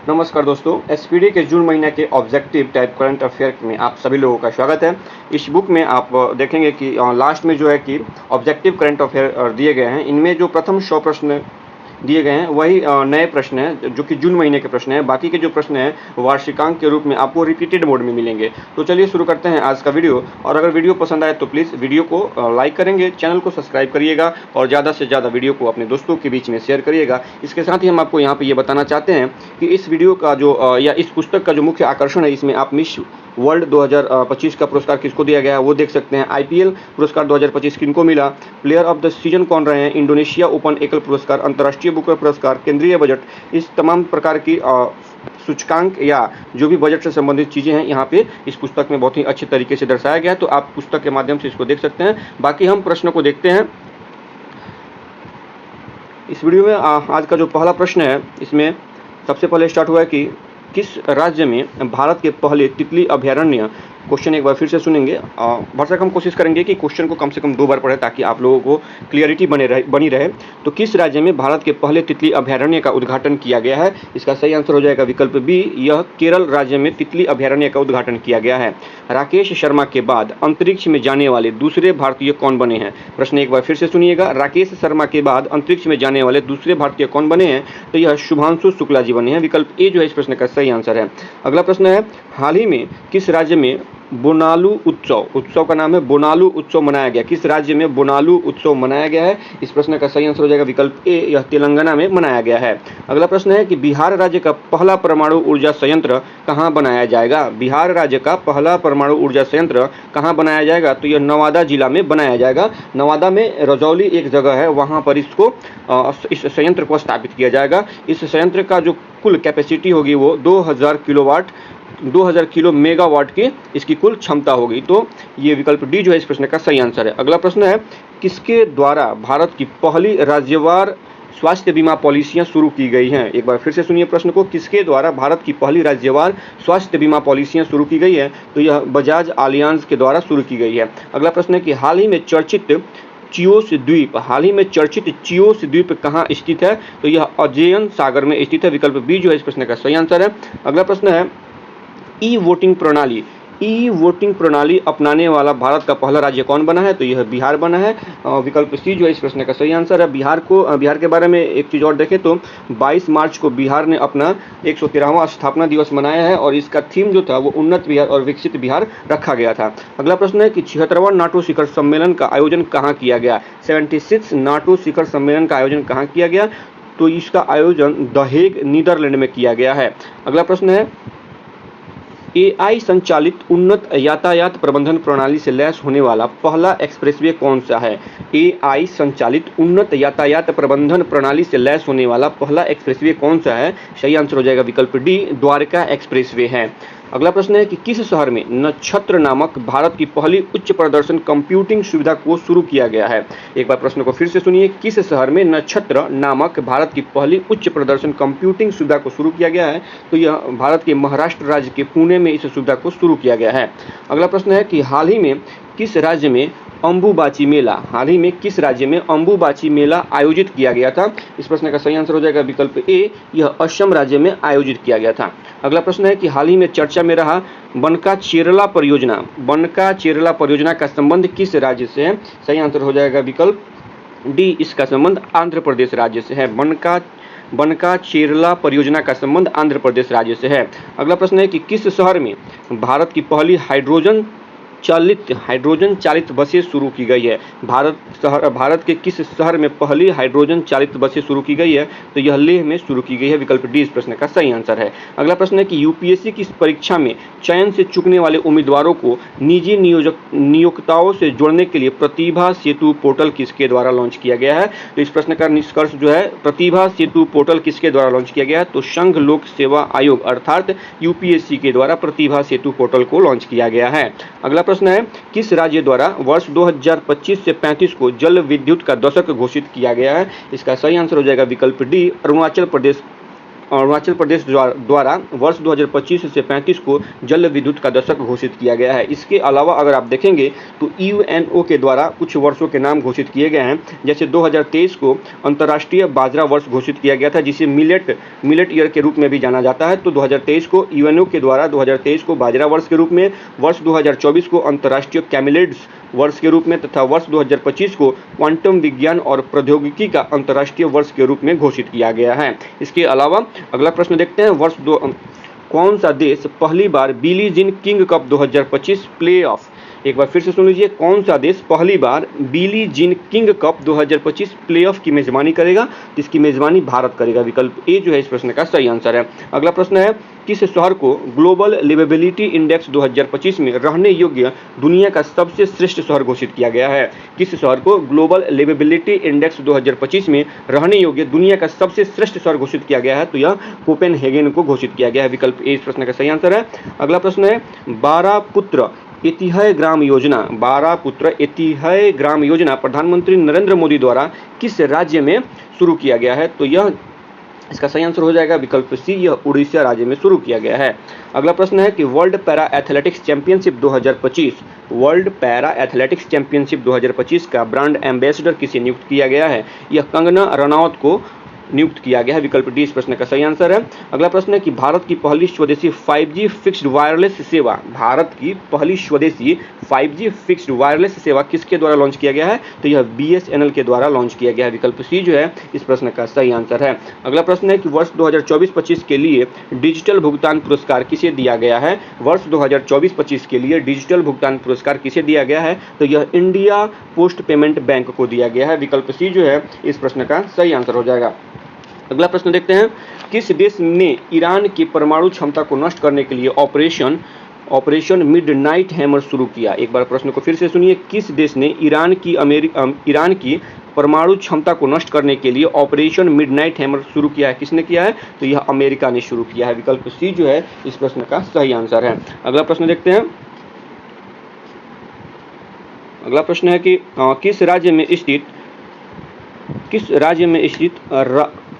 नमस्कार दोस्तों, एसपीडी के जून महीने के ऑब्जेक्टिव टाइप करंट अफेयर में आप सभी लोगों का स्वागत है। इस बुक में आप देखेंगे कि लास्ट में जो है कि ऑब्जेक्टिव करंट अफेयर दिए गए हैं। इनमें जो प्रथम 100 प्रश्न दिए गए हैं वही नए प्रश्न हैं जो कि जून महीने के प्रश्न हैं। बाकी के जो प्रश्न हैं वार्षिकांक के रूप में आपको रिपीटेड मोड में मिलेंगे। तो चलिए शुरू करते हैं आज का वीडियो। और अगर वीडियो पसंद आए तो प्लीज़ वीडियो को लाइक करेंगे, चैनल को सब्सक्राइब करिएगा और ज़्यादा से ज़्यादा वीडियो को अपने दोस्तों के बीच में शेयर करिएगा। इसके साथ ही हम आपको यहाँ पे ये बताना चाहते हैं कि इस वीडियो का जो या इस पुस्तक का जो मुख्य आकर्षण है, इसमें आप मिस वर्ल्ड 2025 का पुरस्कार किसको दिया गया है वो देख सकते हैं। आईपीएल पुरस्कार 2025 किनको मिला, प्लेयर ऑफ द सीजन कौन रहे हैं, इंडोनेशिया ओपन एकल पुरस्कार, अंतर्राष्ट्रीय बुकर पुरस्कार, केंद्रीय बजट, इस तमाम प्रकार की सूचकांक या जो भी बजट से संबंधित चीज़ें हैं यहाँ पे इस पुस्तक में बहुत ही अच्छे तरीके से दर्शाया गया है। तो आप पुस्तक के माध्यम से इसको देख सकते हैं। बाकी हम प्रश्नों को देखते हैं। इस वीडियो में आज का जो पहला प्रश्न है, इसमें सबसे पहले स्टार्ट हुआ है कि किस राज्य में भारत के पहले तितली अभयारण्य। क्वेश्चन एक बार फिर से सुनेंगे। भरसक हम कोशिश करेंगे कि क्वेश्चन को कम से कम 2 बार पढ़ें ताकि आप लोगों को क्लियरिटी बनी रहे। तो किस राज्य में भारत के पहले तितली अभयारण्य का उद्घाटन किया गया है? इसका सही आंसर हो जाएगा विकल्प बी, यह केरल राज्य में तितली अभयारण्य का उद्घाटन किया गया है। राकेश शर्मा के बाद अंतरिक्ष में जाने वाले दूसरे भारतीय कौन बने हैं? प्रश्न एक बार फिर से सुनिएगा। राकेश शर्मा के बाद अंतरिक्ष में जाने वाले दूसरे भारतीय कौन बने हैं? तो यह शुभांशु शुक्ला जी बने हैं। विकल्प ए जो है इस प्रश्न का सही आंसर है। अगला प्रश्न है, हाल ही में किस राज्य में बोनालू उत्सव का नाम है बोनालू उत्सव मनाया गया? किस राज्य में बोनालू उत्सव मनाया गया है? इस प्रश्न का सही आंसर हो जाएगा विकल्प ए, यह तेलंगाना में मनाया गया है। अगला प्रश्न है कि बिहार राज्य का पहला परमाणु ऊर्जा संयंत्र कहाँ बनाया जाएगा? बिहार राज्य का पहला परमाणु ऊर्जा संयंत्र कहाँ बनाया जाएगा? तो यह नवादा जिला में बनाया जाएगा। नवादा में रजौली एक जगह है, वहाँ पर इस संयंत्र को स्थापित किया जाएगा। इस संयंत्र का जो कुल कैपेसिटी होगी वो 2000 किलो मेगावाट की इसकी कुल क्षमता होगी। तो ये विकल्प डी जो है इस प्रश्न का सही आंसर है। अगला प्रश्न है, किसके द्वारा भारत की पहली राज्यवार स्वास्थ्य बीमा पॉलिसियां शुरू की गई हैं? एक बार फिर से सुनिए प्रश्न को, किसके द्वारा भारत की पहली राज्यवार स्वास्थ्य बीमा पॉलिसियां शुरू की गई है? तो यह बजाज आलियांज के द्वारा शुरू की गई है। अगला प्रश्न है कि हाल ही में चर्चित चियोस द्वीप कहाँ स्थित है? तो यह अजेयन सागर में स्थित है। विकल्प बी जो है इस प्रश्न का सही आंसर है। अगला प्रश्न है, ई वोटिंग प्रणाली अपनाने वाला भारत का पहला राज्य कौन बना है? तो यह बिहार बना है। विकल्प सी जो है इस प्रश्न का सही आंसर है। बिहार के बारे में एक चीज़ और देखें तो 22 मार्च को बिहार ने अपना 113वां स्थापना दिवस मनाया है और इसका थीम जो था वो उन्नत बिहार और विकसित बिहार रखा गया था। अगला प्रश्न है कि 76वां नाटो शिखर सम्मेलन का आयोजन कहाँ किया गया? 76 नाटो शिखर सम्मेलन का आयोजन कहाँ किया गया? तो इसका आयोजन द हेग नीदरलैंड में किया गया है। अगला प्रश्न है, एआई संचालित उन्नत यातायात प्रबंधन प्रणाली से लैस होने वाला पहला एक्सप्रेसवे कौन सा है? एआई संचालित उन्नत यातायात प्रबंधन प्रणाली से लैस होने वाला पहला एक्सप्रेसवे कौन सा है? सही आंसर हो जाएगा विकल्प डी, द्वारका एक्सप्रेसवे है। अगला प्रश्न है कि किस शहर में नक्षत्र नामक भारत की पहली उच्च प्रदर्शन कंप्यूटिंग सुविधा को शुरू किया गया है? एक बार प्रश्न को फिर से सुनिए, किस शहर में नक्षत्र नामक भारत की पहली उच्च प्रदर्शन कंप्यूटिंग सुविधा को शुरू किया गया है? तो यह भारत के महाराष्ट्र राज्य के पुणे में इस सुविधा को शुरू किया गया है। अगला प्रश्न है कि हाल ही में किस राज्य में अंबुबाची मेला आयोजित किया गया था? इस प्रश्न का सही आंसर हो जाएगा विकल्प ए, यह असम राज्य में आयोजित किया गया था। अगला प्रश्न है कि हाल ही में चर्चा में रहा बनका चेरला परियोजना का संबंध किस राज्य से है? सही आंसर हो जाएगा विकल्प डी, इसका संबंध आंध्र प्रदेश राज्य से है। बनका चेरला परियोजना का संबंध आंध्र प्रदेश राज्य से है। अगला प्रश्न है कि किस शहर में भारत की पहली हाइड्रोजन चालित बसें शुरू की गई है? भारत के किस शहर में पहली हाइड्रोजन चालित बसें शुरू की गई है? तो यह लेह में शुरू की गई है। विकल्प डी इस प्रश्न का सही आंसर है। अगला प्रश्न है कि यूपीएससी की परीक्षा में चयन से चूकने वाले उम्मीदवारों को निजी नियोक्ताओं से जोड़ने के लिए प्रतिभा सेतु पोर्टल किसके द्वारा लॉन्च किया गया है? तो इस प्रश्न का निष्कर्ष जो है, प्रतिभा सेतु पोर्टल किसके द्वारा लॉन्च किया गया है? तो संघ लोक सेवा आयोग अर्थात यूपीएससी के द्वारा प्रतिभा सेतु पोर्टल को लॉन्च किया गया है। अगला प्रश्न है, किस राज्य द्वारा वर्ष 2025 से 35 को जल विद्युत का दशक घोषित किया गया है? इसका सही आंसर हो जाएगा विकल्प डी, अरुणाचल प्रदेश अरुणाचल प्रदेश द्वारा वर्ष 2025 से 35 को जल विद्युत का दशक घोषित किया गया है। इसके अलावा अगर आप देखेंगे तो यूएनओ के द्वारा कुछ वर्षों के नाम घोषित किए गए हैं, जैसे 2023 को अंतर्राष्ट्रीय बाजरा वर्ष घोषित किया गया था, जिसे मिलेट ईयर के रूप में भी जाना जाता है। तो 2023 को यूएनओ के द्वारा 2023 को बाजरा वर्ष के रूप में, वर्ष 2024 को अंतर्राष्ट्रीय कैमिलेट्स वर्ष के रूप में तथा वर्ष 2025 को क्वांटम विज्ञान और प्रौद्योगिकी का अंतर्राष्ट्रीय वर्ष के रूप में घोषित किया गया है। इसके अलावा अगला प्रश्न देखते हैं, कौन सा देश पहली बार Billie Jean King Cup 2025 playoff, एक बार फिर से सुन लीजिए, कौन सा देश पहली बार Billie Jean King Cup 2025 playoff की मेजबानी करेगा? इसकी मेजबानी भारत करेगा। विकल्प ए जो है इस प्रश्न का सही आंसर है। अगला प्रश्न है, किस शहर को ग्लोबल लिवेबिलिटी इंडेक्स 2025 में रहने योग्य दुनिया का सबसे श्रेष्ठ शहर घोषित किया गया है? किस शहर को ग्लोबल लिवेबिलिटी इंडेक्स 2025 में रहने योग्य दुनिया का सबसे श्रेष्ठ शहर घोषित किया गया है? तो यह कोपेनहेगन को घोषित किया गया है। विकल्प ए इस प्रश्न का सही आंसर है। अगला प्रश्न है, 12 पुत्र ऐतिह्य ग्राम योजना, 12 पुत्र ऐतिह्य ग्राम योजना प्रधानमंत्री नरेंद्र मोदी द्वारा किस राज्य में शुरू किया गया है? तो यह इसका सही आंसर हो जाएगा विकल्प सी, यह उड़ीसा राज्य में शुरू किया गया है। अगला प्रश्न है कि world para athletics championship 2025, world para athletics championship 2025 का ब्रांड एम्बेसडर किसे नियुक्त किया गया है? यह कंगना रनौत को नियुक्त किया गया है। विकल्प डी इस प्रश्न का सही आंसर है। अगला प्रश्न है कि भारत की पहली स्वदेशी 5G फिक्स्ड वायरलेस सेवा, भारत की पहली स्वदेशी 5G फिक्स्ड वायरलेस सेवा किसके द्वारा लॉन्च किया गया है? तो यह BSNL के द्वारा लॉन्च किया गया है। विकल्प सी जो है इस प्रश्न का सही आंसर है। अगला प्रश्न है कि वर्ष 2024-25 के लिए डिजिटल भुगतान पुरस्कार किसे दिया गया है? वर्ष 2024-25 के लिए डिजिटल भुगतान पुरस्कार किसे दिया गया है? तो यह इंडिया पोस्ट पेमेंट बैंक को दिया गया है। विकल्प सी जो है इस प्रश्न का सही आंसर हो जाएगा। अगला प्रश्न देखते हैं, किस देश ने ईरान की परमाणु क्षमता को नष्ट करने के लिए ऑपरेशन मिडनाइट हैमर शुरू किया? एक बार प्रश्न को फिर से सुनिए, किस देश ने ईरान की परमाणु क्षमता को नष्ट करने के लिए ऑपरेशन मिडनाइट हैमर शुरू किया है? किसने किया है? तो यह अमेरिका ने शुरू किया है। विकल्प सी जो है इस प्रश्न का सही आंसर है। अगला प्रश्न देखते हैं, अगला प्रश्न है कि किस राज्य में स्थित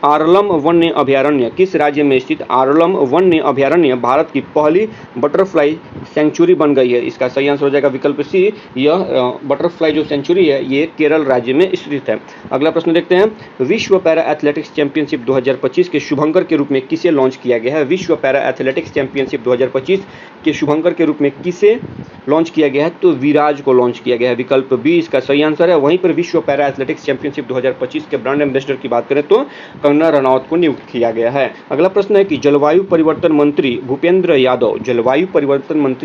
आरलम वन्य अभयारण्य, किस राज्य में स्थित आरलम वन्य अभयारण्य भारत की पहली बटरफ्लाई सेंचुरी बन गई है? इसका सही आंसर हो जाएगा विकल्प सी, यह बटरफ्लाई जो सेंचुरी है ये केरल राज्य में स्थित है। अगला प्रश्न देखते हैं, विश्व पैरा एथलेटिक्स चैंपियनशिप 2025 के शुभंकर के रूप में किसे लॉन्च किया गया है? विश्व पैरा एथलेटिक्स चैंपियनशिप 2025 के शुभंकर के रूप में किसे लॉन्च किया गया है? तो विराज को लॉन्च किया गया है। विकल्प बी इसका सही आंसर है। वहीं पर विश्व पैरा एथलेटिक्स चैंपियनशिप 2025 के ब्रांड एम्बेसडर की बात करें तो कंगना रनौत को नियुक्त किया गया है। अगला प्रश्न है कि जलवायु परिवर्तन मंत्री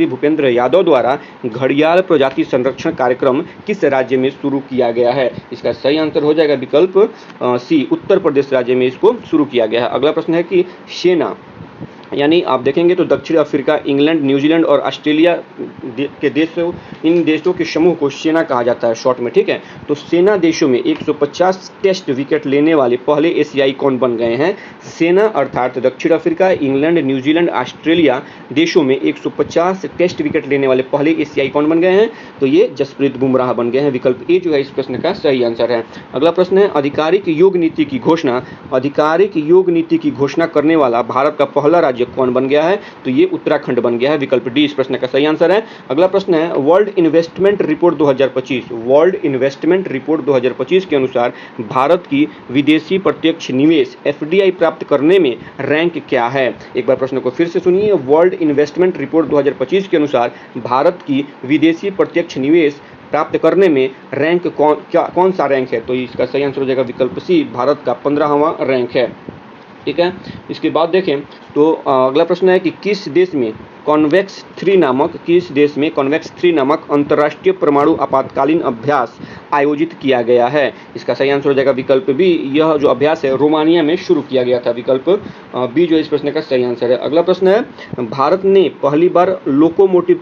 भूपेंद्र यादव द्वारा घड़ियाल प्रजाति संरक्षण कार्यक्रम किस राज्य में शुरू किया गया है? इसका सही आंसर हो जाएगा विकल्प सी, उत्तर प्रदेश राज्य में इसको शुरू किया गया है। अगला प्रश्न है कि सेना, यानी आप देखेंगे तो दक्षिण अफ्रीका, इंग्लैंड, न्यूजीलैंड और ऑस्ट्रेलिया के देशों, इन देशों के समूह को सेना कहा जाता है शॉर्ट में, ठीक है। तो सेना देशों में 150 टेस्ट विकेट लेने वाले पहले एशियाई कौन बन गए हैं? सेना अर्थात दक्षिण अफ्रीका, इंग्लैंड, न्यूजीलैंड, ऑस्ट्रेलिया देशों में 150 टेस्ट विकेट लेने वाले पहले एशियाई कौन बन गए हैं? तो ये जसप्रीत बुमराह बन गए हैं। विकल्प ए जो है इस प्रश्न का सही आंसर है। अगला प्रश्न है, आधिकारिक योग नीति की घोषणा करने वाला भारत का पहला राज्य कौन बन गया है? तो ये उत्तराखंड बन गया है। विकल्प डी इस प्रश्न का सही आंसर है। अगला प्रश्न है, वर्ल्ड इन्वेस्टमेंट रिपोर्ट 2025 के अनुसार भारत की विदेशी प्रत्यक्ष निवेश FDI प्राप्त करने में रैंक क्या है? एक बार प्रश्न को फिर से सुनिए, वर्ल्ड इन्वेस्टमेंट रिपोर्ट 2025 के अनुसार भारत की विदेशी प्रत्यक्ष निवेश प्राप्त करने में रैंक कौन सा रैंक है? तो इसका सही आंसर हो जाएगा विकल्प सी, भारत का 15वां रैंक है, ठीक है। इसके बाद देखें तो अगला प्रश्न है कि किस देश में कॉन्वेक्स 3 नामक अंतर्राष्ट्रीय परमाणु आपातकालीन अभ्यास आयोजित किया गया है? इसका सही आंसर हो जाएगा विकल्प बी, यह जो अभ्यास है रोमानिया में शुरू किया गया था। विकल्प बी जो इस प्रश्न का सही आंसर है। अगला प्रश्न है, भारत ने पहली बार लोकोमोटिव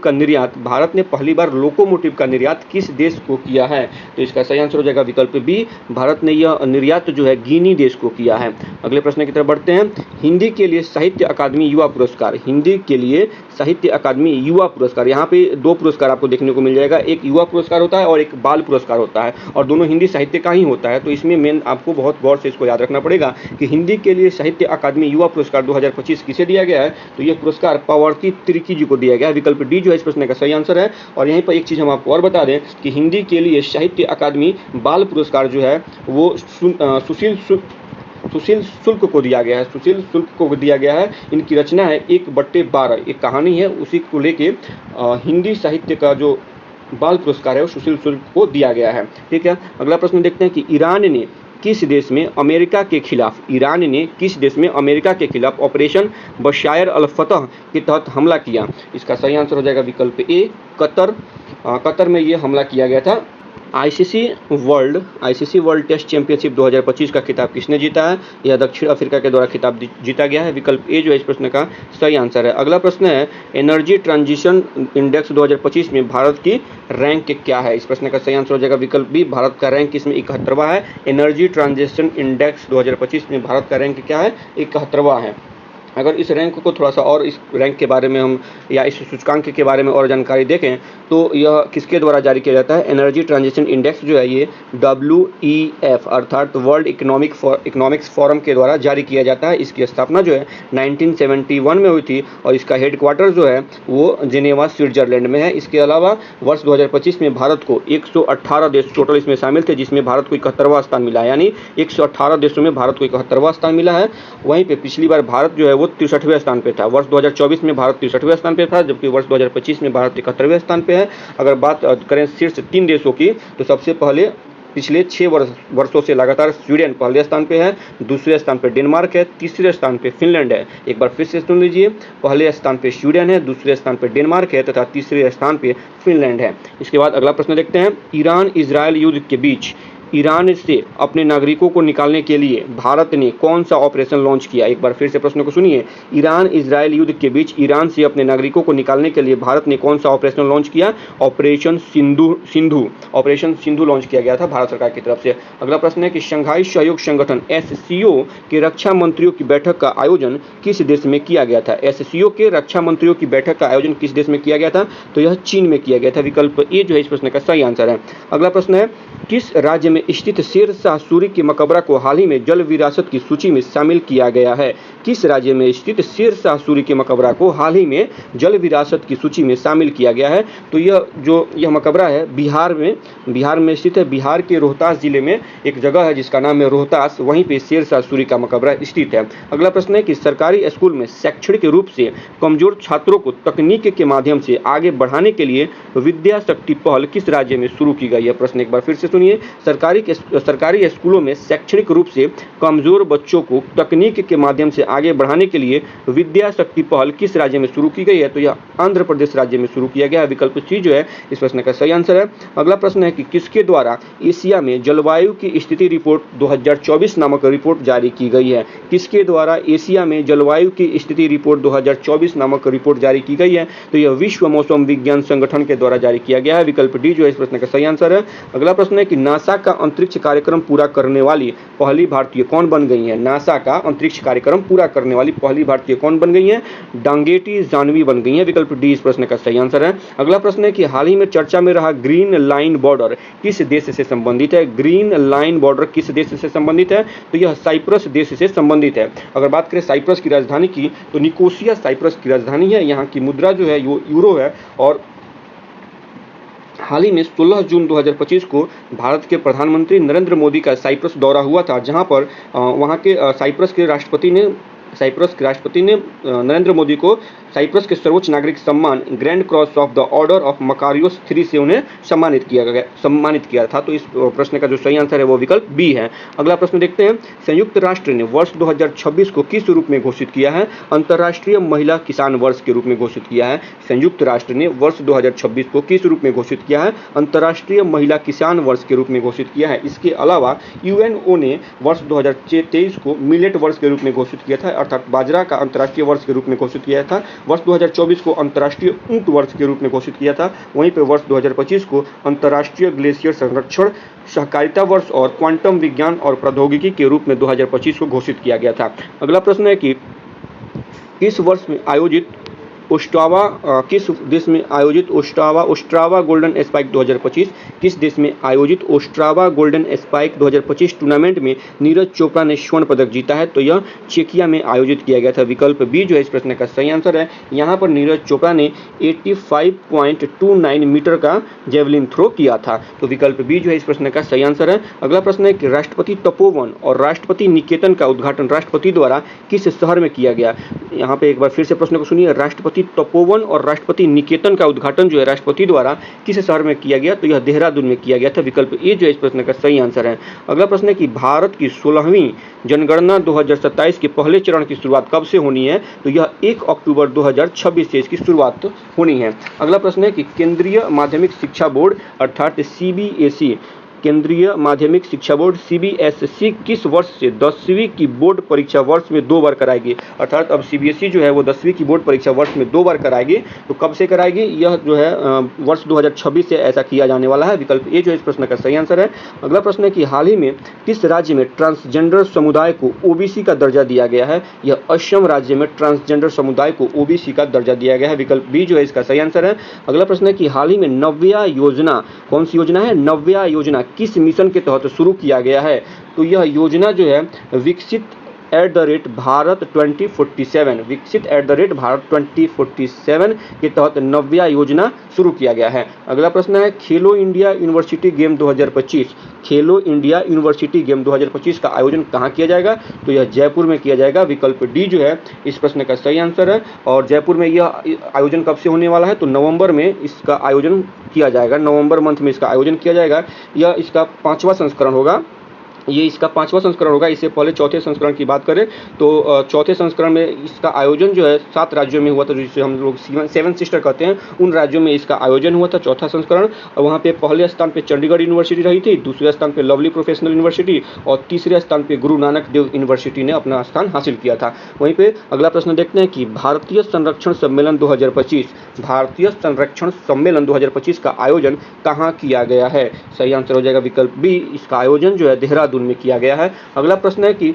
का निर्यात किस देश को किया है? तो इसका सही आंसर हो जाएगा विकल्प बी, भारत ने यह निर्यात जो है गिनी देश को किया है। अगले प्रश्न की तरफ बढ़ते हैं, हिंदी के लिए साहित्य अकादमी युवा पुरस्कार साहित्य अकादमी युवा पुरस्कार। यहाँ पे 2 पुरस्कार आपको देखने को मिल जाएगा, एक युवा पुरस्कार होता है और एक बाल पुरस्कार होता है, और दोनों हिंदी साहित्य का ही होता है। तो इसमें मेन आपको बहुत गौर से इसको याद रखना पड़ेगा कि हिंदी के लिए साहित्य अकादमी युवा पुरस्कार 2025 किसे दिया गया है, तो यह पुरस्कार पावर्ती त्रिकी जी को दिया गया है। विकल्प डी जो है इस प्रश्न का सही आंसर है। और यहीं पर एक चीज़ हम आपको और बता दें कि हिंदी के लिए साहित्य अकादमी बाल पुरस्कार जो है वो सुशील शुक्ल को दिया गया है। सुशील शुक्ल को दिया गया है। इनकी रचना है 1/12, एक कहानी है, उसी को लेके हिंदी साहित्य का जो बाल पुरस्कार है वो सुशील शुक्ल को दिया गया है। ठीक है, अगला प्रश्न देखते हैं कि ईरान ने किस देश में अमेरिका के खिलाफ ऑपरेशन बशायर अल फतह के तहत हमला किया। इसका सही आंसर हो जाएगा विकल्प ए, कतर। कतर में ये हमला किया गया था। आईसीसी वर्ल्ड टेस्ट चैंपियनशिप 2025 का खिताब किसने जीता है? यह दक्षिण अफ्रीका के द्वारा खिताब जीता गया है। विकल्प ए जो है इस प्रश्न का सही आंसर है। अगला प्रश्न है एनर्जी ट्रांजिशन इंडेक्स 2025 में भारत की रैंक क्या है? इस प्रश्न का सही आंसर हो जाएगा विकल्प बी, भारत का रैंक इसमें 71वां है। एनर्जी ट्रांजिशन इंडेक्स 2025 में भारत का रैंक क्या है? 71वां है। अगर इस रैंक को थोड़ा सा और इस रैंक के बारे में हम या इस सूचकांक के बारे में और जानकारी देखें तो यह किसके द्वारा जारी किया जाता है? एनर्जी ट्रांजिशन इंडेक्स जो है ये WEF अर्थात वर्ल्ड इकोनॉमिक्स फोरम के द्वारा जारी किया जाता है। इसकी स्थापना जो है 1971 में हुई थी और इसका हेडक्वार्टर जो है वो जिनेवा स्विट्जरलैंड में है। इसके अलावा वर्ष 2025 में भारत को 118 देश टोटल इसमें शामिल थे, जिसमें भारत को 71वां स्थान मिला है, यानी 118 देशों में भारत को 71वां स्थान मिला है। वहीं पे पिछली बार भारत जो है वो 63वें स्थान पे था। वर्ष 2024 में भारत 63वें स्थान पे था, जबकि वर्ष 2025 में भारत 71वें स्थान पे है। अगर बात करें शीर्ष 3 देशों की तो सबसे पहले पिछले 6 वर्षों से लगातार स्वीडन पहले स्थान पे है, दूसरे स्थान पे डेनमार्क है, तीसरे स्थान पे फिनलैंड है। एक बार फिर से सुन लीजिए, पहले स्थान पे स्वीडन है, दूसरे स्थान पे डेनमार्क है तथा तीसरे स्थान पे फिनलैंड है। इसके बाद अगला प्रश्न देखते हैं, ईरान इजरायल युद्ध के बीच ईरान से अपने नागरिकों को निकालने के लिए भारत ने कौन सा ऑपरेशन लॉन्च किया? एक बार फिर से प्रश्न को सुनिए, ईरान इजरायल युद्ध के बीच ईरान से अपने नागरिकों को निकालने के लिए भारत ने कौन सा ऑपरेशन लॉन्च किया? ऑपरेशन सिंधु लॉन्च किया गया था भारत सरकार की तरफ से। अगला प्रश्न है कि शंघाई सहयोग संगठन SCO के रक्षा मंत्रियों की बैठक का आयोजन किस देश में किया गया था? SCO के रक्षा मंत्रियों की बैठक का आयोजन किस देश में किया गया था? तो यह चीन में किया गया था। विकल्प ए जो है इस प्रश्न का सही आंसर है। अगला प्रश्न है, किस राज्य में स्थित शेर शाह सूरी के मकबरा को हाल ही में जल विरासत की सूची में शामिल किया गया है? किस राज्य में स्थित शेर शाह सूरी के मकबरा को हाल ही में जल विरासत की सूची में शामिल किया गया है? तो यह मकबरा है बिहार में स्थित है। बिहार के रोहतास जिले में एक जगह है जिसका नाम है रोहतास, वहीं पे शेर शाह सूरी का मकबरा स्थित है। अगला प्रश्न है कि सरकारी स्कूल में शैक्षणिक रूप से कमजोर छात्रों को तकनीक के माध्यम से आगे बढ़ाने के लिए विद्या शक्ति पहल किस राज्य में शुरू की गई है? प्रश्न एक बार फिर से सुनिए, सरकारी स्कूलों में शैक्षणिक रूप से कमजोर बच्चों को तकनीक के माध्यम से आगे बढ़ाने के लिए विद्या शक्ति पहल किस राज्य में शुरू की गई है? तो यह आंध्र प्रदेश राज्य में शुरू किया गया है। विकल्प सी जो है इस प्रश्न का सही आंसर है। अगला प्रश्न है कि किसके द्वारा एशिया में जलवायु की स्थिति रिपोर्ट 2024 नामक रिपोर्ट जारी की गई है? किसके द्वारा एशिया में जलवायु की स्थिति रिपोर्ट 2024 नामक रिपोर्ट जारी की गई है? तो यह विश्व मौसम विज्ञान संगठन के द्वारा जारी किया गया है। विकल्प डी जो है इस प्रश्न का सही आंसर है। अगला प्रश्न है कि नासा का अंतरिक्ष कार्यक्रम पूरा करने वाली पहली भारतीय कौन बन गई है? नासा का अंतरिक्ष कार्यक्रम पूरा करने वाली पहली भारतीय कौन बन गई है? डांगेटी जानवी बन गई है। विकल्प डी इस प्रश्न का सही आंसर है। अगला प्रश्न है कि हाल ही में चर्चा में रहा ग्रीन लाइन बॉर्डर किस देश से संबंधित है? ग्रीन लाइन बॉर्डर किस देश से संबंधित है? तो यह साइप्रस देश से संबंधित है। अगर बात करें साइप्रस की राजधानी की तो निकोसिया साइप्रस की राजधानी है। यहाँ की मुद्रा जो है यूरो है और हाल ही में 16 जून 2025 को भारत के प्रधानमंत्री नरेंद्र मोदी का साइप्रस दौरा हुआ था, जहां पर वहां के साइप्रस के राष्ट्रपति ने नरेंद्र मोदी को साइप्रस के सर्वोच्च नागरिक सम्मान grand cross of the order of Makarios 3 से उन्हें सम्मानित किया था। तो इस प्रश्न का जो सही आंसर है वो विकल्प बी है। अगला प्रश्न देखते हैं, संयुक्त राष्ट्र ने वर्ष 2026 को किस रूप में घोषित किया है? अंतर्राष्ट्रीय महिला किसान वर्ष के रूप में घोषित किया है। संयुक्त राष्ट्र ने वर्ष 2026 को किस रूप में घोषित किया है? अंतर्राष्ट्रीय महिला किसान वर्ष के रूप में घोषित किया है। इसके अलावा यूएनओ ने वर्ष 2023 को मिलेट वर्ष के रूप में घोषित किया था, अर्थात बाजरा का अंतर्राष्ट्रीय वर्ष के रूप में घोषित किया था। वर्ष 2024 को अंतर्राष्ट्रीय ऊंट वर्ष के रूप में घोषित किया था। वहीं पर वर्ष 2025 को अंतर्राष्ट्रीय ग्लेशियर संरक्षण सहकारिता वर्ष और क्वांटम विज्ञान और प्रौद्योगिकी के रूप में 2025 को घोषित किया गया था। अगला प्रश्न है कि इस वर्ष में आयोजित ओस्टावा किस देश में आयोजित ओस्ट्रावा गोल्डन स्पाइक 2025 किस देश में आयोजित ओस्ट्रावा गोल्डन स्पाइक 2025 टूर्नामेंट में नीरज चोपड़ा ने स्वर्ण पदक जीता है? तो यह चेकिया में आयोजित किया गया था। विकल्प बी जो है इस प्रश्न का सही आंसर है। यहाँ पर नीरज चोपड़ा ने 85.29 मीटर का जेवलिन थ्रो किया था। तो विकल्प बी जो है इस प्रश्न का सही आंसर है। अगला प्रश्न है कि राष्ट्रपति तपोवन और राष्ट्रपति निकेतन का उद्घाटन राष्ट्रपति द्वारा किस शहर में किया गया? यहाँ पे एक बार फिर से प्रश्न को सुनिए। राष्ट्रपति तपोवन और राष्ट्रपति निकेतन का उद्घाटन जो है राष्ट्रपति द्वारा किस शहर में किया गया? तो यह देहरादून में किया गया था। विकल्प ए जो है इस प्रश्न का सही आंसर है। अगला प्रश्न है कि भारत की 16वीं जनगणना 2027 के पहले चरण की शुरुआत कब से होनी है? तो यह 1 अक्टूबर 2026 से इसकी शुरुआत होनी है। अगला प्रश्न है कि केंद्रीय माध्यमिक शिक्षा बोर्ड अर्थात सीबीएसई केंद्रीय माध्यमिक शिक्षा बोर्ड सीबीएसई किस वर्ष से 10वीं की बोर्ड परीक्षा वर्ष में 2 बार कराएगी? अर्थात अब सीबीएसई जो है वो 10वीं की बोर्ड परीक्षा वर्ष में 2 बार कराएगी। तो कब से कराएगी? यह जो है वर्ष 2026 से ऐसा किया जाने वाला है। विकल्प ए जो है इस प्रश्न का सही आंसर है। अगला प्रश्न है कि हाल ही में किस राज्य में ट्रांसजेंडर समुदाय को ओबीसी का दर्जा दिया गया है? यह असम राज्य में ट्रांसजेंडर समुदाय को ओबीसी का दर्जा दिया गया है। विकल्प बी जो है इसका सही आंसर है। अगला प्रश्न है कि हाल ही में नव्या योजना, कौन सी योजना है? नव्या योजना किस मिशन के तहत शुरू किया गया है? तो यह योजना जो है विकसित @भारत 2047 विकसित @भारत 2047 के तहत नव्या योजना शुरू किया गया है। अगला प्रश्न है खेलो इंडिया यूनिवर्सिटी गेम 2025 खेलो इंडिया यूनिवर्सिटी गेम 2025 का आयोजन कहाँ किया जाएगा? तो यह जयपुर में किया जाएगा। विकल्प डी जो है इस प्रश्न का सही आंसर है। और जयपुर में यह आयोजन कब से होने वाला है? तो नवंबर में इसका आयोजन किया जाएगा। नवंबर मंथ में इसका आयोजन किया जाएगा। यह इसका 5वां संस्करण होगा। ये इसका 5वां संस्करण होगा। इससे पहले चौथे संस्करण की बात करें तो चौथे संस्करण में इसका आयोजन जो है 7 राज्यों में हुआ था, जिसे हम लोग 7 सिस्टर कहते हैं। उन राज्यों में इसका आयोजन हुआ था चौथा संस्करण। और वहाँ पे पहले स्थान पे चंडीगढ़ यूनिवर्सिटी रही थी, दूसरे स्थान पे लवली प्रोफेशनल यूनिवर्सिटी और तीसरे स्थान पे गुरु नानक देव यूनिवर्सिटी ने अपना स्थान हासिल किया था। वहीं पे अगला प्रश्न देखते हैं कि भारतीय संरक्षण सम्मेलन 2025 का आयोजन कहाँ किया गया है? सही आंसर हो जाएगा विकल्प बी। इसका आयोजन जो है देहरादून में किया गया है। अगला प्रश्न है कि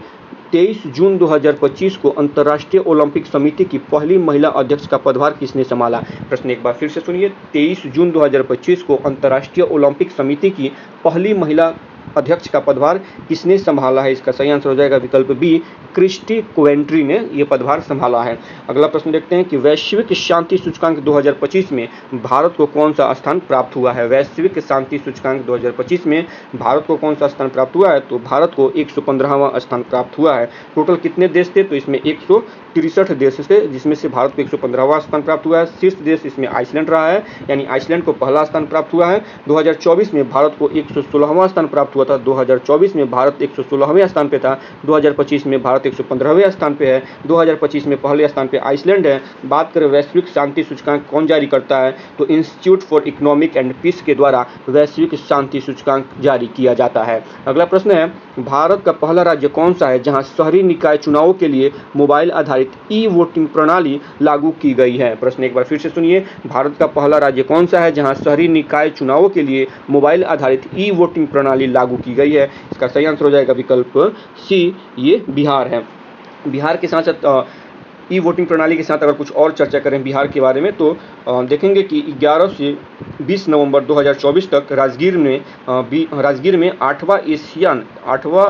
23 जून 2025 को अंतर्राष्ट्रीय ओलंपिक समिति की पहली महिला अध्यक्ष का पदभार किसने संभाला? प्रश्न एक बार फिर से सुनिए। 23 जून 2025 को अंतर्राष्ट्रीय ओलंपिक समिति की पहली महिला अध्यक्ष का पदभार किसने संभाला है? इसका सही आंसर हो जाएगा विकल्प बी। क्रिस्टी कोवेंट्री ने यह पदभार संभाला है। अगला प्रश्न देखते हैं कि वैश्विक शांति सूचकांक 2025 में भारत को कौन सा स्थान प्राप्त हुआ है? वैश्विक शांति सूचकांक 2025 में भारत को कौन सा स्थान प्राप्त हुआ है? तो भारत को 115वां स्थान प्राप्त हुआ है। टोटल कितने देश थे? तो इसमें 163 देश थे, जिसमें से भारत को 115वां स्थान प्राप्त हुआ है। शीर्ष देश इसमें आइसलैंड रहा है, यानी आइसलैंड को पहला स्थान प्राप्त हुआ है। 2024 में भारत को 116वां स्थान प्राप्त हुआ था। 2024 में भारत 116वें स्थान पे था। 2025 में भारत 115वें स्थान पे है। 2025 में पहले स्थान पे आइसलैंड है। बात करें वैश्विक शांति सूचकांक कौन जारी करता है? तो Institute for Economic and Peace के द्वारा वैश्विक शांति सूचकांक जारी किया जाता है। अगला प्रश्न है भारत का पहला राज्य कौन सा है जहां शहरी निकाय चुनावों के लिए मोबाइल आधारित ई वोटिंग प्रणाली लागू की गई है? प्रश्न एक बार फिर से सुनिए। भारत का पहला राज्य कौन सा है जहां शहरी निकाय चुनावों के लिए मोबाइल आधारित ई वोटिंग प्रणाली लागू की गई है? इसका सही आंसर हो जाएगा विकल्प सी, ये बिहार है। बिहार के साथ साथ ई वोटिंग प्रणाली के साथ अगर कुछ और चर्चा करें बिहार के बारे में तो देखेंगे कि 11 से 20 नवंबर 2024 तक राजगीर में 8वां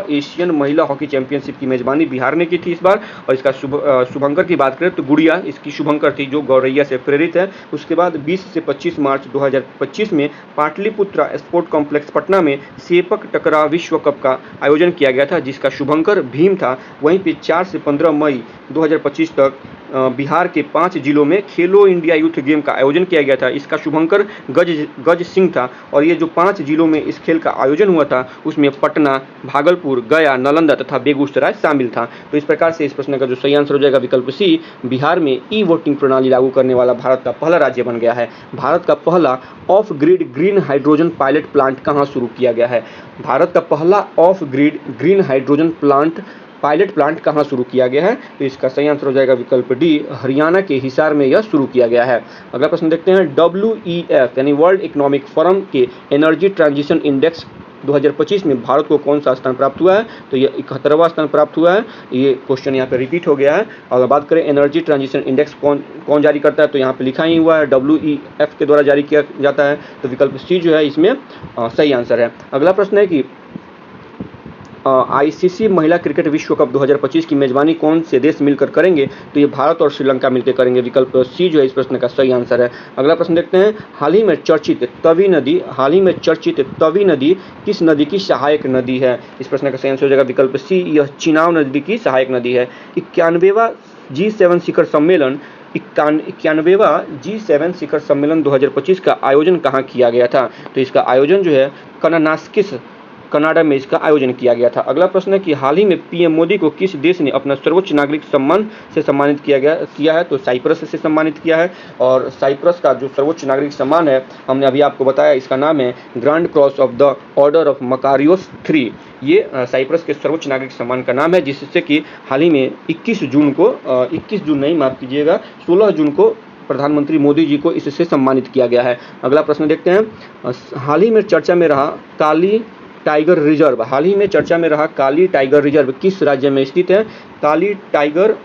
एशियन महिला हॉकी चैंपियनशिप की मेजबानी बिहार ने की थी इस बार। और इसका शुभंकर की बात करें तो गुड़िया इसकी शुभंकर थी, जो गौरैया से प्रेरित है। उसके बाद 20 से 25 मार्च 2025 में पाटलिपुत्रा स्पोर्ट कॉम्प्लेक्स पटना में सेपक टकराव विश्व कप का आयोजन किया गया था, जिसका शुभंकर भीम था। वहीं पर 4 से 15 मई 2025 तक बिहार के 5 जिलों में खेलो इंडिया यूथ गेम का आयोजन किया गया था। इसका शुभंकर गज सिंह था। और ये जो 5 जिलों में इस खेल का आयोजन हुआ था उसमें पटना, भागलपुर, गया, नालंदा तथा बेगूसराय शामिल था। तो इस प्रकार से इस प्रश्न का जो सही आंसर हो जाएगा विकल्प सी, बिहार में ई वोटिंग प्रणाली लागू करने वाला भारत का पहला राज्य बन गया है। भारत का पहला of grid green hydrogen pilot plant कहाँ शुरू किया गया है? भारत का पहला of grid green hydrogen pilot plant कहाँ शुरू किया गया है? तो इसका सही आंसर हो जाएगा विकल्प डी, हरियाणा के हिसार में यह शुरू किया गया है। अगला प्रश्न देखते हैं WEF यानी वर्ल्ड इकोनॉमिक फोरम के एनर्जी ट्रांजिशन इंडेक्स 2025 में भारत को कौन सा स्थान प्राप्त हुआ है? तो ये 71वां स्थान प्राप्त हुआ है। ये क्वेश्चन यहाँ पे रिपीट हो गया है। अगर बात करें एनर्जी ट्रांजिशन इंडेक्स कौन जारी करता है, तो यहाँ पे लिखा ही हुआ है WEF के द्वारा जारी किया जाता है। तो विकल्प सी जो है इसमें सही आंसर है। अगला प्रश्न है कि ICC महिला क्रिकेट विश्व कप 2025 की मेजबानी कौन से देश मिलकर करेंगे? तो ये भारत और श्रीलंका मिलकर करेंगे। विकल्प सी जो है इस प्रश्न का सही आंसर है। अगला प्रश्न देखते हैं, हाल ही में चर्चित तवी नदी किस नदी की सहायक नदी है? इस प्रश्न का सही आंसर हो जाएगा विकल्प सी, यह चिनाब नदी की सहायक नदी है। 91वां G7 शिखर सम्मेलन 2025 का आयोजन कहाँ किया गया था? तो इसका आयोजन जो है कनाडा में इसका आयोजन किया गया था। अगला प्रश्न है कि हाल ही में पीएम मोदी को किस देश ने अपना सर्वोच्च नागरिक सम्मान से सम्मानित किया है? तो साइप्रस से सम्मानित किया है। और साइप्रस का जो सर्वोच्च नागरिक सम्मान है, हमने अभी आपको बताया, इसका नाम है grand cross of the order of Makarios III। ये साइप्रस के सर्वोच्च नागरिक सम्मान का नाम है, जिससे कि हाल ही में 16 जून को प्रधानमंत्री मोदी जी को इससे सम्मानित किया गया है। अगला प्रश्न देखते हैं, हाल ही में चर्चा में रहा काली टाइगर रिजर्व किस राज्य में स्थित है? काली टाइगर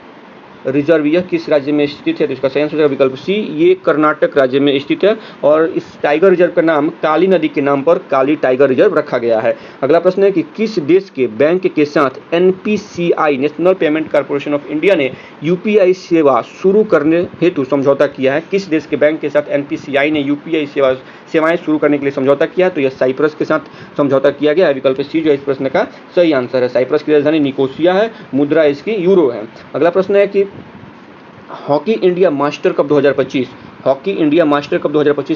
रिजर्व यह किस राज्य में स्थित है? तो इसका सही आंसर है विकल्प सी, ये कर्नाटक राज्य में स्थित है। और इस टाइगर रिजर्व का नाम काली नदी के नाम पर काली टाइगर रिजर्व रखा गया है। अगला प्रश्न है कि किस देश के बैंक के साथ NPCI national payment corporation of India ने UPI सेवा शुरू करने हेतु समझौता किया है? किस देश के बैंक के साथ NPCI ने UPI सेवाएं शुरू करने के लिए समझौता किया? तो यह साइप्रस के साथ समझौता किया गया है। विकल्प सी जो है इस प्रश्न का सही आंसर है। साइप्रस की राजधानी निकोसिया है, मुद्रा इसकी यूरो है। अगला प्रश्न है कि हॉकी इंडिया मास्टर कप 2025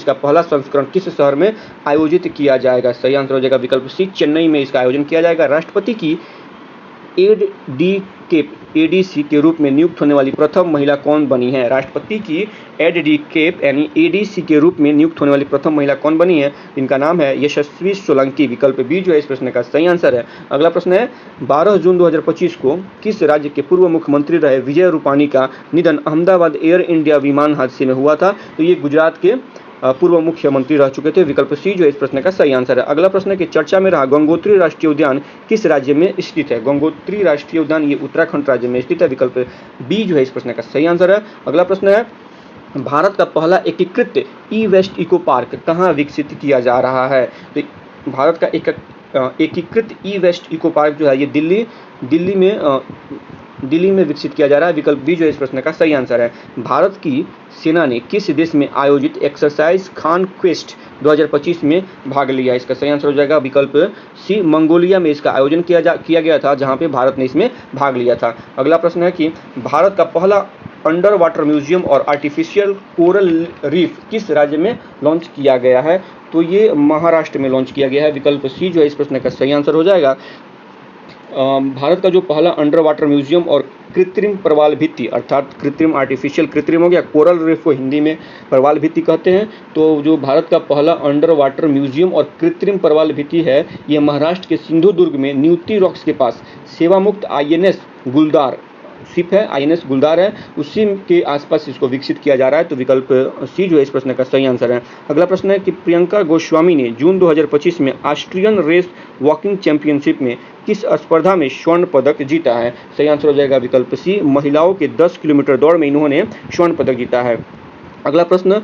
का पहला संस्करण किस शहर में आयोजित किया जाएगा? सही आंसर हो जाएगा विकल्प सी, चेन्नई में इसका आयोजन किया जाएगा। राष्ट्रपति की ADC के रूप में नियुक्त होने वाली प्रथम महिला कौन बनी है? राष्ट्रपति की ADC के रूप में नियुक्त होने वाली प्रथम महिला कौन बनी है? इनका नाम है यशस्वी सोलंकी। विकल्प बी जो है इस प्रश्न का सही आंसर है। अगला प्रश्न है, 12 जून 2025 को किस राज्य के पूर्व मुख्यमंत्री रहे विजय रूपाणी का निधन अहमदाबाद एयर इंडिया विमान हादसे में हुआ था? तो ये गुजरात के पूर्व मुख्यमंत्री रह चुके थे। विकल्प सी जो इस प्रश्न का सही आंसर है। अगला प्रश्न है कि चर्चा में रहा गंगोत्री राष्ट्रीय उद्यान किस राज्य में स्थित है? गंगोत्री राष्ट्रीय उद्यान ये उत्तराखंड राज्य में स्थित है। विकल्प बी जो है इस प्रश्न का सही आंसर है। अगला प्रश्न है, भारत का पहला एकीकृत ई-वेस्ट इको पार्क कहाँ विकसित किया जा रहा है? तो भारत का एकीकृत ई-वेस्ट इको पार्क जो है ये दिल्ली में विकसित किया जा रहा है। विकल्प बी जो इस प्रश्न का सही आंसर है। भारत की सेना ने किस देश में आयोजित एक्सरसाइज कॉन्क्वेस्ट 2025 में भाग लिया? इसका सही आंसर हो जाएगा विकल्प सी, मंगोलिया में इसका आयोजन किया गया था, जहां पे भारत ने इसमें भाग लिया था। अगला प्रश्न है कि भारत का पहला अंडर वाटर म्यूजियम और आर्टिफिशियल कोरल रीफ किस राज्य में लॉन्च किया गया है? तो ये महाराष्ट्र में लॉन्च किया गया है। विकल्प सी जो है इस प्रश्न का सही आंसर हो जाएगा। भारत का जो पहला अंडर वाटर म्यूजियम और कृत्रिम प्रवाल भित्ति, अर्थात कृत्रिम हो गया, कोरल रीफ को हिंदी में प्रवाल भित्ति कहते हैं। तो जो भारत का पहला अंडर वाटर म्यूजियम और कृत्रिम प्रवाल भित्ति है, ये महाराष्ट्र के सिंधुदुर्ग में न्यूटी रॉक्स के पास सेवामुक्त INS गुलदार शिप है, INS गुलदार है, उसी के आसपास इसको विकसित किया जा रहा है। तो विकल्प सी जो है इस प्रश्न का सही आंसर है। अगला प्रश्न है कि प्रियंका गोस्वामी ने जून 2025 में ऑस्ट्रियन रेस वॉकिंग चैंपियनशिप में किस स्पर्धा में स्वर्ण पदक जीता है? सही आंसर हो जाएगा विकल्प सी, महिलाओं के 10 किलोमीटर दौड़ में इन्होंने स्वर्ण पदक जीता है। अगला प्रश्न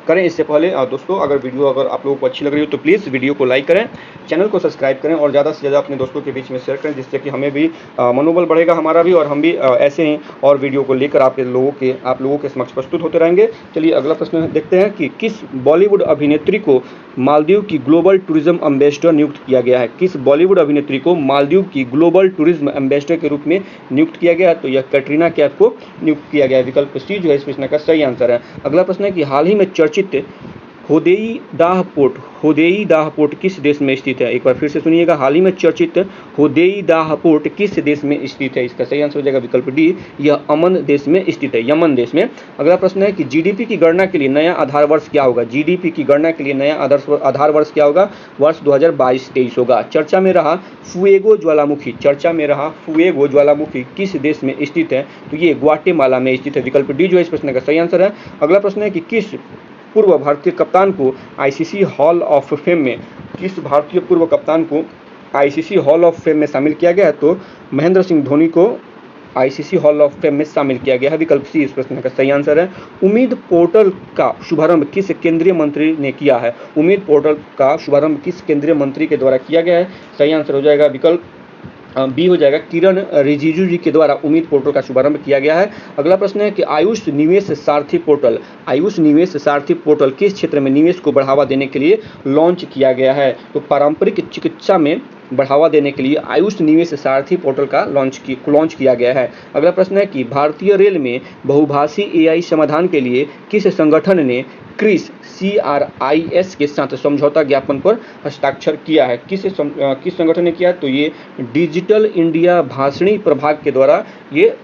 करें इससे पहले दोस्तों, अगर वीडियो आप लोगों को अच्छी लग रही हो तो प्लीज़ वीडियो को लाइक करें, चैनल को सब्सक्राइब करें और ज़्यादा से ज़्यादा अपने दोस्तों के बीच में शेयर करें, जिससे कि हमें भी मनोबल बढ़ेगा हमारा भी, और हम भी ऐसे ही और वीडियो को लेकर आप लोगों के समक्ष प्रस्तुत होते रहेंगे। चलिए अगला प्रश्न देखते हैं कि किस बॉलीवुड अभिनेत्री को मालदीव की ग्लोबल टूरिज्म एम्बेसडर नियुक्त किया गया है? किस बॉलीवुड अभिनेत्री को मालदीव की ग्लोबल टूरिज्म एम्बेसडर के रूप में नियुक्त किया गया है? तो यह कैटरीना कैफ को नियुक्त किया गया है। विकल्प सी जो है इस प्रश्न का सही आंसर है। अगला प्रश्न है कि हाल ही में चर्चित होदेई दाह पोर्ट किस देश में स्थित है? एक बार फिर से सुनिएगा, हाल ही में चर्चित होदेई दाह पोर्ट किस देश में स्थित है? इसका सही आंसर हो जाएगा विकल्प डी, यह यमन देश में स्थित है, यमन देश में। अगला प्रश्न है कि जीडीपी की गणना के लिए नया आधार वर्ष क्या होगा? जीडीपी की गणना के लिए नया आधार वर्ष क्या होगा? वर्ष 2022-23 होगा। चर्चा में रहा फुएगो ज्वालामुखी किस देश में स्थित है? तो ये ग्वाटेमाला में स्थित है। विकल्प डी जो है इस प्रश्न का सही आंसर है। अगला प्रश्न है कि किस पूर्व भारतीय कप्तान को ICC हॉल ऑफ फेम में किस भारतीय पूर्व कप्तान को आईसीसी हॉल ऑफ फेम में शामिल किया गया है? तो महेंद्र सिंह धोनी को आईसीसी हॉल ऑफ फेम में शामिल किया गया है। विकल्प सी इस प्रश्न का सही आंसर है। उम्मीद पोर्टल का शुभारंभ किस केंद्रीय मंत्री ने किया है? उम्मीद पोर्टल का शुभारंभ किस केंद्रीय मंत्री के द्वारा किया गया है? सही आंसर हो जाएगा विकल्प बी हो जाएगा, किरण रिजिजू जी के द्वारा उम्मीद पोर्टल का शुभारंभ किया गया है। अगला प्रश्न है कि आयुष निवेश सारथी पोर्टल किस क्षेत्र में निवेश को बढ़ावा देने के लिए लॉन्च किया गया है? तो पारंपरिक चिकित्सा में बढ़ावा देने के लिए आयुष निवेश सारथी पोर्टल का लॉन्च किया गया है। अगला प्रश्न है कि भारतीय रेल में बहुभाषी एआई समाधान के लिए किस संगठन ने क्रिस CRIS के साथ समझौता ज्ञापन पर हस्ताक्षर किया है? किस संगठन ने किया? तो ये डिजिटल इंडिया भाषणी प्रभाग के द्वारा ये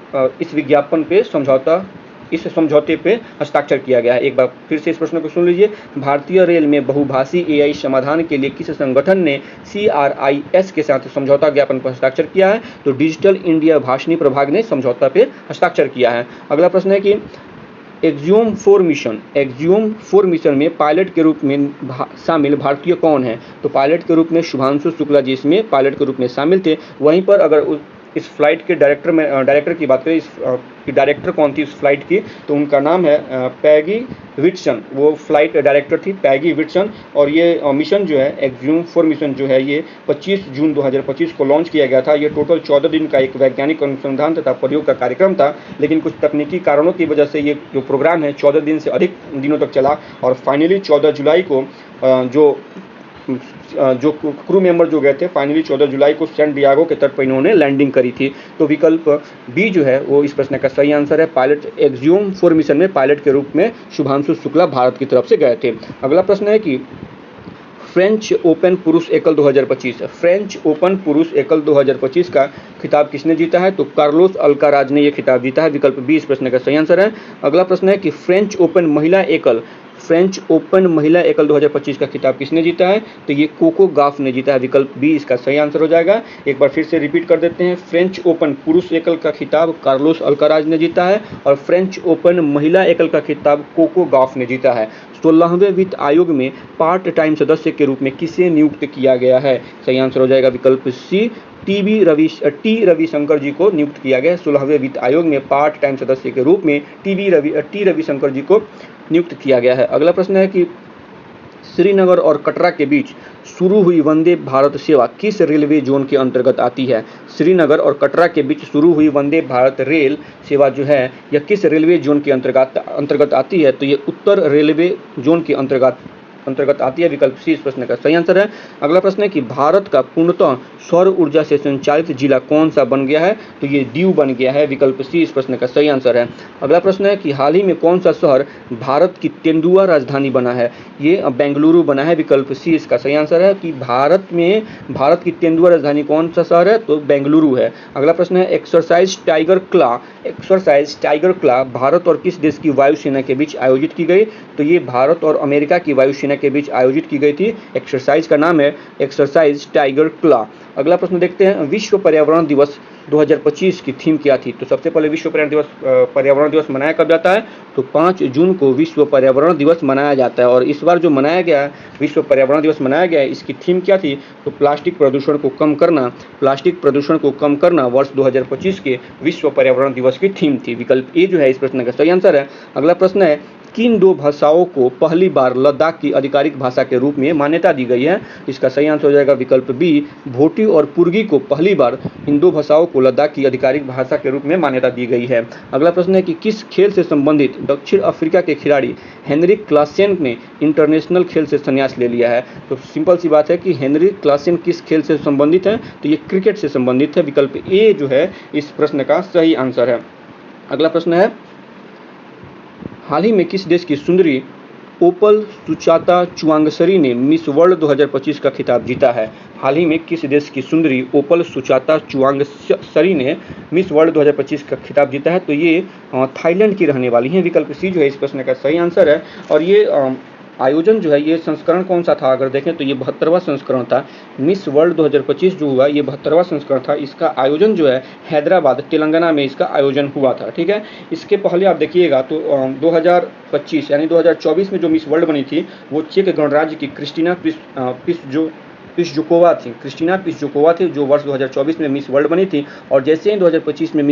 इस समझौते पे हस्ताक्षर किया गया है। एक बार फिर से इस प्रश्न को सुन लीजिए। भारतीय रेल में बहुभाषी एआई समाधान के लिए किस संगठन ने CRIS के साथ समझौता ज्ञापन पर हस्ताक्षर किया है? तो डिजिटल इंडिया भाषणी प्रभाग ने समझौता पे हस्ताक्षर किया है। अगला प्रश्न है कि एक्जियोम 4 मिशन में पायलट के रूप में शामिल भारतीय कौन है? तो पायलट के रूप में शुभांशु शुक्ला जी इसमें पायलट के रूप में शामिल थे। वहीं पर अगर इस फ्लाइट के डायरेक्टर की बात करें, कि डायरेक्टर कौन थी इस फ्लाइट की, तो उनका नाम है पैगी विटसन। वो फ्लाइट डायरेक्टर थी पैगी विटसन। और ये मिशन जो है एक्जियोम 4 मिशन जो है ये 25 जून 2025 को लॉन्च किया गया था। ये टोटल 14 दिन का एक वैज्ञानिक अनुसंधान तथा प्रयोग का कार्यक्रम था, लेकिन कुछ तकनीकी कारणों की वजह से ये जो प्रोग्राम है 14 दिन से अधिक दिनों तक चला और फाइनली 14 जुलाई को जो क्रू मेंबर जो गए थे, फाइनली 14 जुलाई को सैन डियागो के तट पर इन्होंने लैंडिंग करी थी। तो विकल्प बी जो है वो इस प्रश्न का सही आंसर है। पायलट एक्जियोम 4 मिशन में पायलट के रूप में शुभांशु शुक्ला भारत की तरफ से गए थे। अगला प्रश्न है कि फ्रेंच ओपन पुरुष एकल 2025 का खिताब किसने जीता है? तो कार्लोस अल्काराज ने यह खिताब जीता है। विकल्प बी इस प्रश्न का सही आंसर है। अगला प्रश्न है कि फ्रेंच ओपन महिला एकल 2025 का खिताब किसने जीता है? तो ये कोको गाफ ने जीता है। विकल्प बी इसका सही आंसर हो जाएगा। एक बार फिर से रिपीट कर देते हैं। फ्रेंच ओपन पुरुष एकल का खिताब कार्लोस अल्काराज ने जीता है और फ्रेंच ओपन महिला एकल का खिताब कोको गाफ ने जीता है। 16वें वित्त आयोग में पार्ट टाइम सदस्य के रूप में किसे नियुक्त किया गया है? सही आंसर हो जाएगा विकल्प सी, टी रविशंकर जी को नियुक्त किया गया है। 16वें वित्त आयोग में पार्ट टाइम सदस्य के रूप में टी रविशंकर जी को नियुक्त किया गया है। अगला प्रश्न है कि श्रीनगर और कटरा के बीच शुरू हुई वंदे भारत सेवा किस रेलवे जोन के अंतर्गत आती है? श्रीनगर और कटरा के बीच शुरू हुई वंदे भारत रेल सेवा जो है यह किस रेलवे जोन के अंतर्गत आती है? तो ये उत्तर रेलवे जोन के अंतर्गत आती है। विकल्प सी इस प्रश्न का सही आंसर है। अगला प्रश्न है कि भारत का पूर्णतः सौर ऊर्जा से संचालित जिला कौन सा बन गया है? तो ये दीव बन गया है। विकल्प सी इस प्रश्न का सही आंसर है। अगला प्रश्न है कि हाल ही में कौन सा शहर भारत की तेंदुआ राजधानी बना है? ये बेंगलुरु बना है। विकल्प सी इसका सही आंसर है कि भारत की तेंदुआ राजधानी कौन सा शहर है? तो बेंगलुरु है। अगला प्रश्न है एक्सरसाइज टाइगर क्ला भारत और किस देश की वायुसेना के बीच आयोजित की गई? तो ये भारत और अमेरिका की वायुसेना के बीच आयोजित की गई थी। एक्सरसाइज का नाम है एक्सरसाइज टाइगर क्ला। अगला प्रश्न देखते हैं, विश्व पर्यावरण दिवस 2025 की थीम क्या थी? तो सबसे पहले विश्व पर्यावरण दिवस मनाया कब जाता है? तो 5 जून को विश्व पर्यावरण दिवस मनाया जाता है। और इस बार जो मनाया गया है विश्व पर्यावरण दिवस मनाया गया है, इसकी थीम क्या थी? तो प्लास्टिक प्रदूषण को कम करना वर्ष 2025 के विश्व पर्यावरण दिवस की थीम थी। विकल्प ए जो है इस प्रश्न का सही आंसर है। अगला प्रश्न है, किन दो भाषाओं को पहली बार लद्दाख की आधिकारिक भाषा के रूप में मान्यता दी गई है? इसका सही आंसर हो जाएगा विकल्प बी, भोटी और पुर्गी को पहली बार इन दो भाषाओं को लद्दाख की आधिकारिक भाषा के रूप में मान्यता दी गई है। अगला प्रश्न है कि किस खेल से संबंधित दक्षिण अफ्रीका के खिलाड़ी हेनरिक क्लासेन ने इंटरनेशनल खेल से संन्यास ले लिया है? तो सिंपल सी बात है कि हेनरिक क्लासेन किस खेल से संबंधित है? तो ये क्रिकेट से संबंधित है। विकल्प ए जो है इस प्रश्न का सही आंसर है। अगला प्रश्न है, हाल ही में किस देश की सुंदरी ओपल सुचाता चुवांगसरी ने मिस वर्ल्ड 2025 का खिताब जीता है? हाल ही में किस देश की सुंदरी ओपल सुचाता चुवांगसरी ने मिस वर्ल्ड 2025 का खिताब जीता है? तो ये थाईलैंड की रहने वाली हैं। विकल्प सी जो है इस प्रश्न का सही आंसर है। और ये आयोजन जो है ये संस्करण कौन सा था, अगर देखें तो ये 72वां संस्करण था। मिस वर्ल्ड 2025 जो हुआ ये 72वां संस्करण था। इसका आयोजन जो है हैदराबाद तेलंगाना में इसका आयोजन हुआ था। ठीक है, इसके पहले आप देखिएगा तो 2025 यानी 2024 में जो मिस वर्ल्ड बनी थी वो चेक गणराज्य की क्रिस्टीना पिस्जुकोवा थी। क्रिस्टीना पिस्जुकोवा थी जो वर्ष 2024 में मिस वर्ल्ड बनी थी। और जैसे ही 2025 में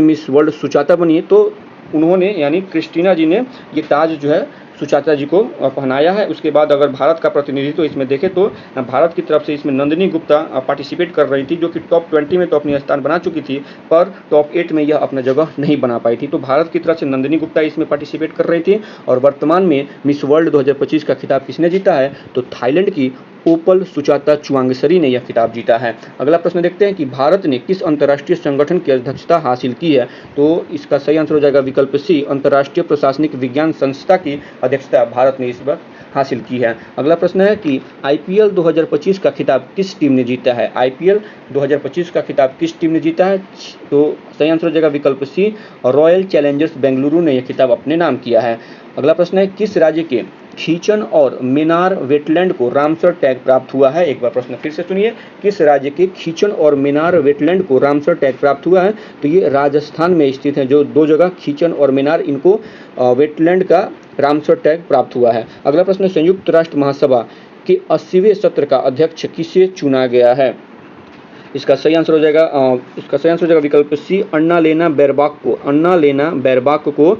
मिस वर्ल्ड सुचाता बनी है तो उन्होंने यानी क्रिस्टीना जी ने ये ताज जो है सुचाता जी को पहनाया है। उसके बाद अगर भारत का प्रतिनिधित्व इसमें देखें तो भारत की तरफ से इसमें नंदिनी गुप्ता पार्टिसिपेट कर रही थी, जो कि टॉप 20 में तो अपनी स्थान बना चुकी थी, पर टॉप 8 में यह अपना जगह नहीं बना पाई थी। तो भारत की तरफ से नंदिनी गुप्ता इसमें पार्टिसिपेट कर रही थी। और वर्तमान में मिस वर्ल्ड 2025 का खिताब किसने जीता है, तो थाईलैंड की ओपल सुचाता चुवांगसरी ने यह खिताब जीता है। अगला प्रश्न देखते हैं कि भारत ने किस अंतर्राष्ट्रीय संगठन की अध्यक्षता हासिल की है, तो इसका सही आंसर हो जाएगा विकल्प सी, अंतर्राष्ट्रीय प्रशासनिक विज्ञान संस्था की अध्यक्षता भारत ने इस बार हासिल की है। अगला प्रश्न है कि आईपीएल 2025 का खिताब किस टीम ने जीता है, आईपीएल 2025 का खिताब किस टीम ने जीता है, तो सही आंसर हो जाएगा विकल्प सी, रॉयल चैलेंजर्स बेंगलुरु ने यह खिताब अपने नाम किया है। अगला प्रश्न है किस राज्य के खीचन और मेनार वेटलैंड को रामसर टैग प्राप्त हुआ है। एक बार प्रश्न फिर से सुनिए, किस राज्य के खीचन और मेनार वेटलैंड को रामसर टैग प्राप्त हुआ है, तो ये राजस्थान में स्थित है। जो दो जगह खीचन और मेनार इनको वेटलैंड का रामसर टैग प्राप्त हुआ है। अगला प्रश्न, संयुक्त राष्ट्र महासभा के 80वें सत्र का अध्यक्ष किसे चुना गया है, इसका सही आंसर हो जाएगा विकल्प सी, अन्ना लेना बेरबाक को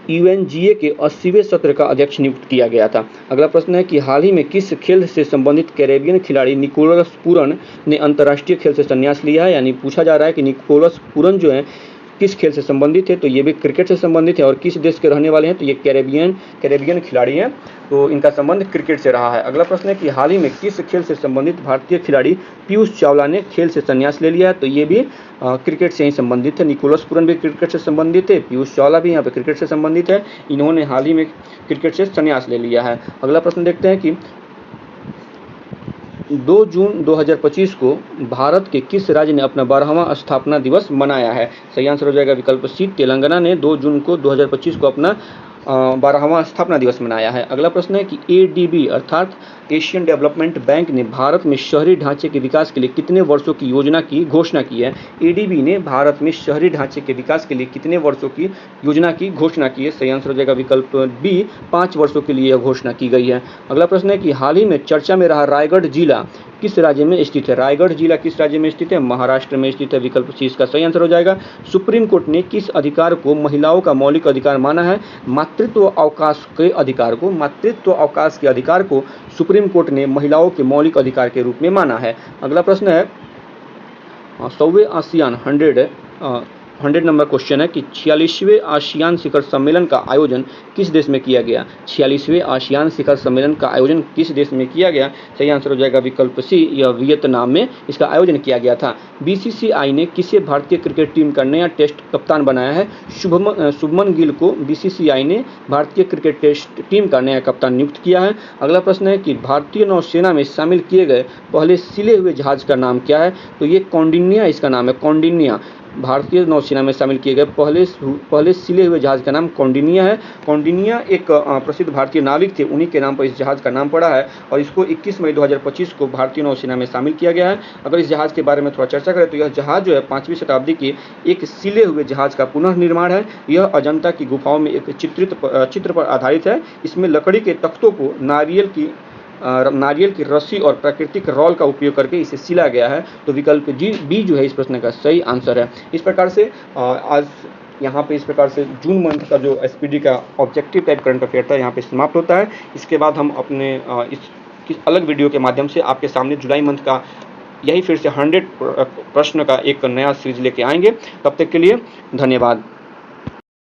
यूएनजीए के 80वें सत्र का अध्यक्ष नियुक्त किया गया था। अगला प्रश्न है कि हाल ही में किस खेल से संबंधित कैरेबियन खिलाड़ी निकोलस पूरन ने अंतर्राष्ट्रीय खेल से संन्यास लिया है, यानी पूछा जा रहा है कि निकोलस पूरन जो है किस खेल से संबंधित है, तो ये भी क्रिकेट से संबंधित है। और किस देश के रहने वाले हैं, तो ये कैरेबियन खिलाड़ी हैं, तो इनका संबंध क्रिकेट से रहा है। अगला प्रश्न है कि हाल ही में किस खेल से संबंधित भारतीय खिलाड़ी पीयूष चावला ने खेल से संन्यास ले लिया है, तो ये भी क्रिकेट से ही संबंधित है। निकोलस पूरन भी क्रिकेट से संबंधित है, पीयूष चावला भी यहाँ पे क्रिकेट से संबंधित है, इन्होंने हाल ही में क्रिकेट से संन्यास ले लिया है। अगला प्रश्न देखते हैं कि 2 जून 2025 को भारत के किस राज्य ने अपना 12वां स्थापना दिवस मनाया है, सही आंसर हो जाएगा विकल्प सी, तेलंगाना ने 2 जून को 2025 को अपना 12वां स्थापना दिवस मनाया है। अगला प्रश्न है कि एडीबी अर्थात एशियन डेवलपमेंट बैंक ने भारत में शहरी ढांचे के विकास के लिए कितने वर्षों की योजना की घोषणा की है, एडीबी ने भारत में शहरी ढांचे के विकास के लिए कितने वर्षों की योजना की घोषणा की है, सही आंसर हो जाएगा विकल्प बी, 5 वर्षों के लिए यह घोषणा की गई है। अगला प्रश्न है कि हाल ही में चर्चा में रहा रायगढ़ जिला किस राज्य में स्थित है, रायगढ़ जिला किस राज्य में स्थित है, महाराष्ट्र में स्थित है, विकल्प सी इसका सही आंसर हो जाएगा। सुप्रीम कोर्ट ने किस अधिकार को महिलाओं का मौलिक अधिकार माना है, मातृत्व अवकाश के अधिकार को सुप्रीम कोर्ट ने महिलाओं के मौलिक अधिकार के रूप में माना है। अगला प्रश्न है 100वें आसियान 100 नंबर क्वेश्चन है कि 46वें आसियान शिखर सम्मेलन का आयोजन किस देश में किया गया, 46वें आसियान शिखर सम्मेलन का आयोजन किस देश में किया गया, सही आंसर हो जाएगा विकल्प सी, यह वियतनाम में इसका आयोजन किया गया था। बीसीसीआई ने किसे भारतीय क्रिकेट टीम का नया टेस्ट कप्तान बनाया है, शुभमन गिल को बीसीसीआई ने भारतीय क्रिकेट टेस्ट टीम का नया कप्तान नियुक्त किया है। अगला प्रश्न है कि भारतीय नौसेना में शामिल किए गए पहले सिले हुए जहाज का नाम क्या है, तो ये कौंडिन्या इसका नाम है, कौंडिन्या। भारतीय नौसेना में शामिल किए गए पहले सिले हुए जहाज का नाम कौंडिन्या है। कौंडिन्या एक प्रसिद्ध भारतीय नाविक थे, उन्हीं के नाम पर इस जहाज का नाम पड़ा है और इसको 21 मई 2025 को भारतीय नौसेना में शामिल किया गया है। अगर इस जहाज के बारे में थोड़ा चर्चा करें तो यह जहाज जो है 5वीं शताब्दी के एक सिले हुए जहाज का पुनः निर्माण है। यह अजंता की गुफाओं में एक चित्र पर आधारित है। इसमें लकड़ी के तख्तों को नारियल की रस्सी और प्राकृतिक रॉल का उपयोग करके इसे सिला गया है, तो विकल्प बी जो है इस प्रश्न का सही आंसर है। इस प्रकार से आज यहाँ पे इस प्रकार से जून मंथ का जो एसपीडी का ऑब्जेक्टिव टाइप करंट अफेयर था यहाँ पे समाप्त होता है। इसके बाद हम अपने इस अलग वीडियो के माध्यम से आपके सामने जुलाई मंथ का यही फिर से 100 प्रश्न का एक नया सीरीज लेके आएंगे। तब तक के लिए धन्यवाद।